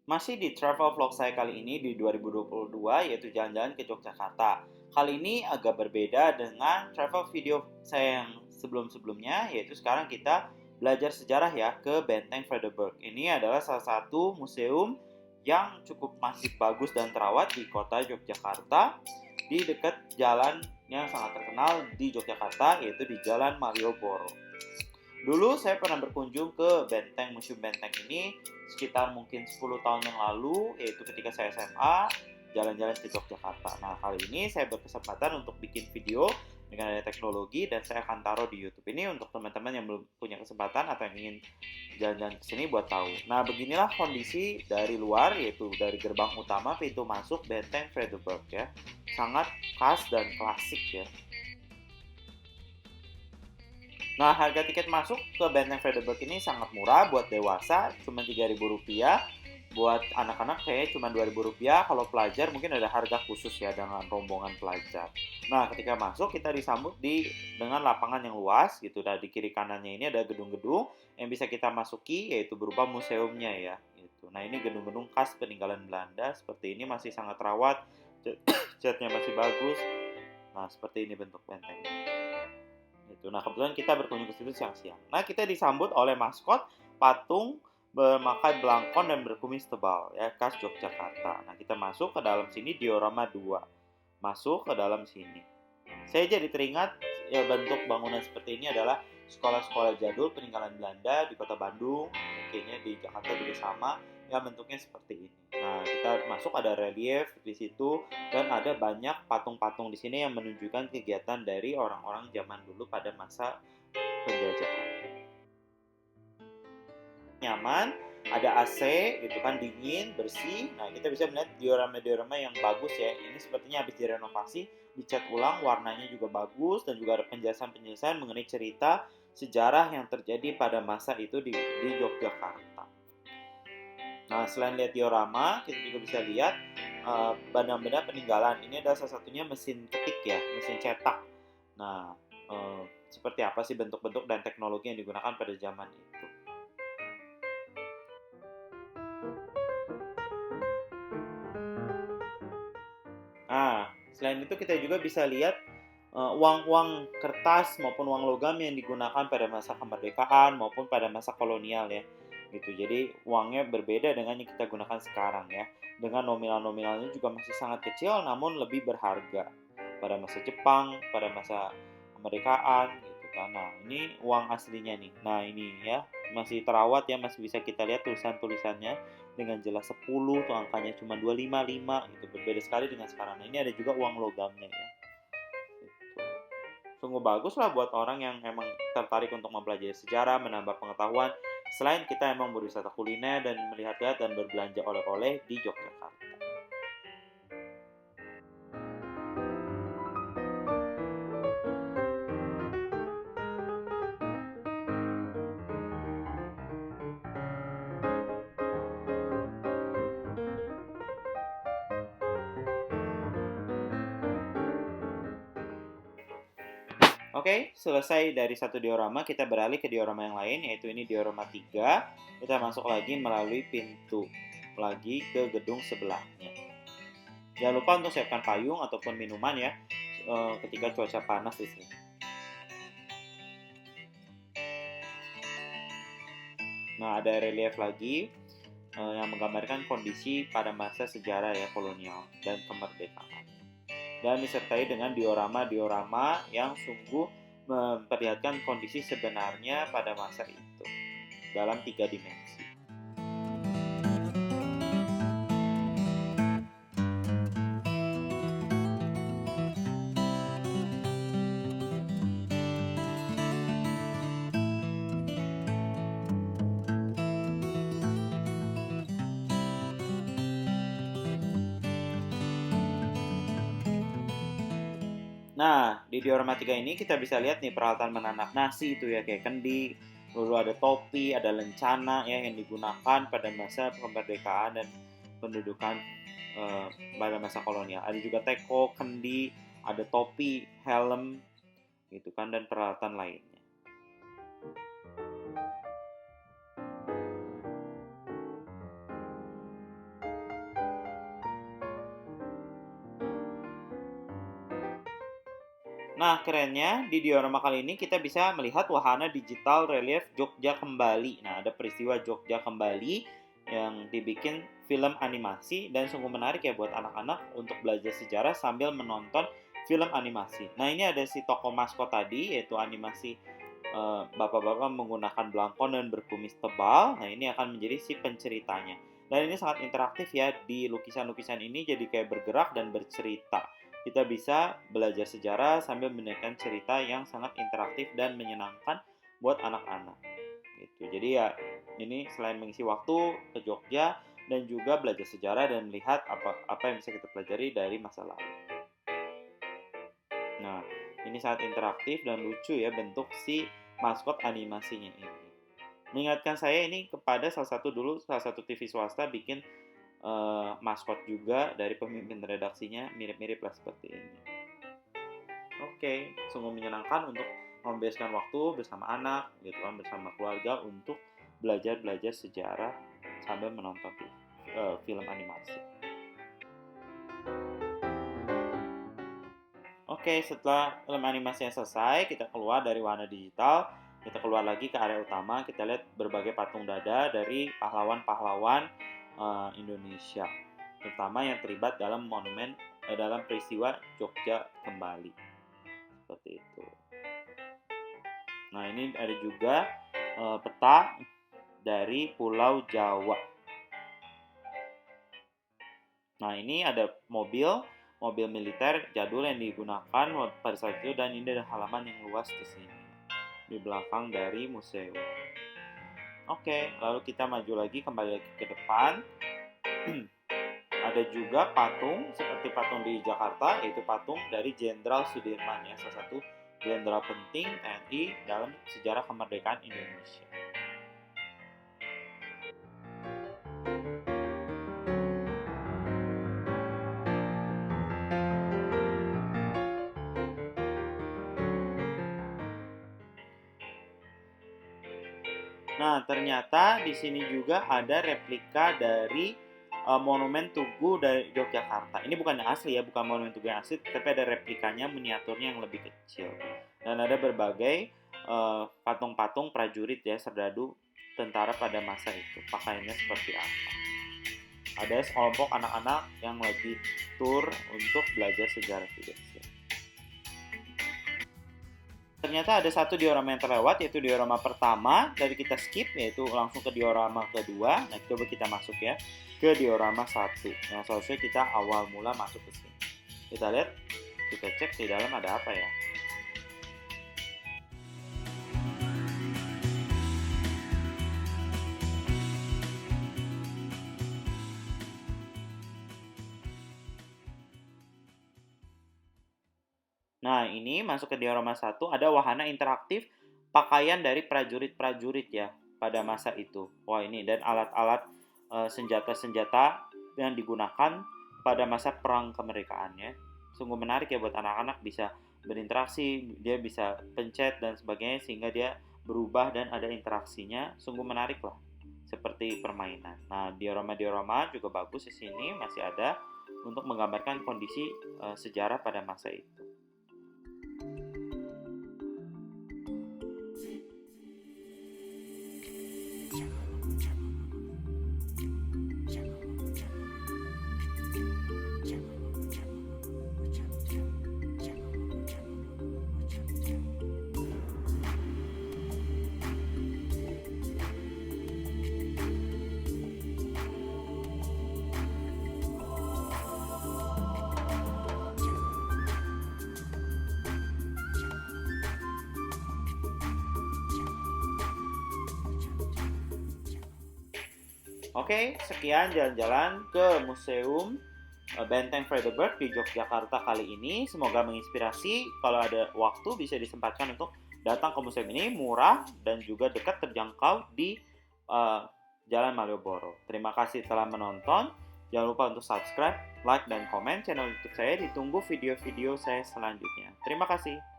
Masih di travel vlog saya kali ini di 2022 yaitu jalan-jalan ke Yogyakarta. Kali ini agak berbeda dengan travel video saya yang sebelum-sebelumnya, yaitu sekarang kita belajar sejarah ya ke Benteng Fredericburg. Ini adalah salah satu museum yang cukup masih bagus dan terawat di kota Yogyakarta, di dekat jalan yang sangat terkenal di Yogyakarta, yaitu di Jalan Malioboro. Dulu saya pernah berkunjung ke Museum Benteng ini sekitar mungkin 10 tahun yang lalu, yaitu ketika saya SMA, jalan-jalan ke Yogyakarta. Nah, kali ini saya berkesempatan untuk bikin video dengan adanya teknologi dan saya akan taruh di YouTube ini untuk teman-teman yang belum punya kesempatan atau yang ingin jalan-jalan ke sini buat tahu. Nah, beginilah kondisi dari luar, yaitu dari gerbang utama pintu masuk Benteng Fredericburg ya. Sangat khas dan klasik ya. Nah, harga tiket masuk ke Benteng Fredericburg ini sangat murah. Buat dewasa cuma Rp3.000. Buat anak-anak kayaknya cuma Rp2.000. Kalau pelajar mungkin ada harga khusus ya dengan rombongan pelajar. Nah, ketika masuk kita disambut dengan lapangan yang luas gitu. Dan di kiri kanannya ini ada gedung-gedung yang bisa kita masuki, yaitu berupa museumnya ya. Gitu. Nah, ini gedung-gedung khas peninggalan Belanda. Seperti ini masih sangat rawat. Catnya masih bagus. Nah, seperti ini bentuk bentengnya. Gitu. Nah, kebetulan kita berkunjung ke situ siang-siang. Nah, kita disambut oleh maskot patung bermakai belangkon dan berkumis tebal ya, khas Yogyakarta. Nah, kita masuk ke dalam sini diorama 2. Masuk ke dalam sini. Saya jadi teringat ya, bentuk bangunan seperti ini adalah sekolah-sekolah jadul peninggalan Belanda di kota Bandung, kayaknya di Jakarta juga sama, ya bentuknya seperti ini. Nah, kita masuk ada relief di situ dan ada banyak patung-patung di sini yang menunjukkan kegiatan dari orang-orang zaman dulu pada masa penjajahan. Nyaman, ada AC gitu kan, dingin, bersih. Nah, kita bisa melihat diorama-diorama yang bagus ya. Ini sepertinya habis direnovasi, dicat ulang, warnanya juga bagus dan juga ada penjelasan-penjelasan mengenai cerita sejarah yang terjadi pada masa itu di Yogyakarta. Nah, selain lihat diorama, kita juga bisa lihat benda-benda peninggalan. Ini adalah salah satunya mesin ketik ya, mesin cetak. Nah, seperti apa sih bentuk-bentuk dan teknologi yang digunakan pada zaman itu. Nah, selain itu kita juga bisa lihat uang-uang kertas maupun uang logam yang digunakan pada masa kemerdekaan maupun pada masa kolonial ya. Gitu. Jadi uangnya berbeda dengan yang kita gunakan sekarang ya. Dengan nominal-nominalnya juga masih sangat kecil namun lebih berharga pada masa Jepang, pada masa kemerdekaan gitu kan. Nah, ini uang aslinya nih. Nah, ini ya masih terawat ya, masih bisa kita lihat tulisan-tulisannya dengan jelas 10 tuh angkanya cuma 255 gitu. Berbeda sekali dengan sekarang. Nah, ini ada juga uang logamnya ya. Gitu. Sungguh bagus lah buat orang yang emang tertarik untuk mempelajari sejarah, menambah pengetahuan. Selain kita emang berwisata kuliner dan melihat-lihat dan berbelanja oleh-oleh di Yogyakarta. Oke, selesai dari satu diorama, kita beralih ke diorama yang lain, yaitu ini diorama 3. Kita masuk lagi melalui pintu lagi ke gedung sebelahnya. Jangan lupa untuk siapkan payung ataupun minuman ya ketika cuaca panas di sini. Nah, ada relief lagi yang menggambarkan kondisi pada masa sejarah ya kolonial dan kemerdekaan. Dan disertai dengan diorama-diorama yang sungguh memperlihatkan kondisi sebenarnya pada masa itu dalam 3 dimensi. Nah, di diorama 3 ini kita bisa lihat nih peralatan menanak nasi itu ya, kayak kendi, lalu ada topi, ada lencana ya yang digunakan pada masa kemerdekaan dan pendudukan pada masa kolonial. Ada juga teko, kendi, ada topi, helm gitu kan dan peralatan lainnya. Nah, kerennya di diorama kali ini kita bisa melihat wahana digital relief Jogja Kembali. Nah, ada peristiwa Jogja Kembali yang dibikin film animasi dan sungguh menarik ya buat anak-anak untuk belajar sejarah sambil menonton film animasi. Nah, ini ada si tokoh maskot tadi, yaitu animasi bapak-bapak menggunakan belangkon dan berkumis tebal. Nah, ini akan menjadi si penceritanya. Dan ini sangat interaktif ya, di lukisan-lukisan ini jadi kayak bergerak dan bercerita. Kita bisa belajar sejarah sambil mendengarkan cerita yang sangat interaktif dan menyenangkan buat anak-anak. Gitu. Jadi ya, ini selain mengisi waktu ke Jogja dan juga belajar sejarah dan melihat apa yang bisa kita pelajari dari masa lalu. Nah, ini sangat interaktif dan lucu ya bentuk si maskot animasinya ini. Mengingatkan saya ini kepada salah satu TV swasta bikin maskot juga dari pemimpin redaksinya mirip-mirip lah seperti ini. Oke, sungguh menyenangkan untuk menghabiskan waktu bersama anak, gitu kan, bersama keluarga untuk belajar sejarah sambil menonton film animasi. Oke, setelah film animasinya selesai, kita keluar dari wahana digital, kita keluar lagi ke area utama, kita lihat berbagai patung dada dari pahlawan-pahlawan Indonesia, terutama yang terlibat dalam dalam peristiwa Jogja Kembali. Seperti itu. Nah, ini ada juga peta dari Pulau Jawa. Nah, ini ada mobil militer jadul yang digunakan pada saat itu, dan ini ada halaman yang luas di sini di belakang dari museum. Oke, lalu kita maju lagi, kembali lagi ke depan. Ada juga patung seperti patung di Jakarta, yaitu patung dari Jenderal Sudirman ya, salah satu jenderal penting TNI dalam sejarah kemerdekaan Indonesia. Nah, ternyata di sini juga ada replika dari Monumen Tugu dari Yogyakarta. Ini bukan yang asli ya, bukan Monumen Tugu yang asli, tapi ada replikanya, miniaturnya yang lebih kecil. Dan ada berbagai patung-patung prajurit ya, serdadu tentara pada masa itu. Pakaiannya seperti apa. Ada sekelompok anak-anak yang lagi tur untuk belajar sejarah juga. Ternyata ada satu diorama yang terlewat, yaitu diorama pertama. Dari kita skip, yaitu langsung ke diorama kedua. Nah, coba kita masuk ya ke diorama 1 yang seharusnya kita awal mula masuk ke sini. Kita lihat, kita cek di dalam ada apa ya. Nah, ini masuk ke diorama 1, ada wahana interaktif pakaian dari prajurit-prajurit ya pada masa itu. Wah, ini dan alat-alat senjata-senjata yang digunakan pada masa perang kemerdekaan ya. Sungguh menarik ya buat anak-anak, bisa berinteraksi, dia bisa pencet dan sebagainya sehingga dia berubah dan ada interaksinya. Sungguh menarik lah, seperti permainan. Nah, diorama-diorama juga bagus di sini, masih ada untuk menggambarkan kondisi sejarah pada masa itu. Oke, sekian jalan-jalan ke Museum Benteng Fredebird di Yogyakarta kali ini. Semoga menginspirasi. Kalau ada waktu bisa disempatkan untuk datang ke museum ini, murah dan juga dekat terjangkau di Jalan Malioboro. Terima kasih telah menonton. Jangan lupa untuk subscribe, like, dan komen channel YouTube saya. Ditunggu video-video saya selanjutnya. Terima kasih.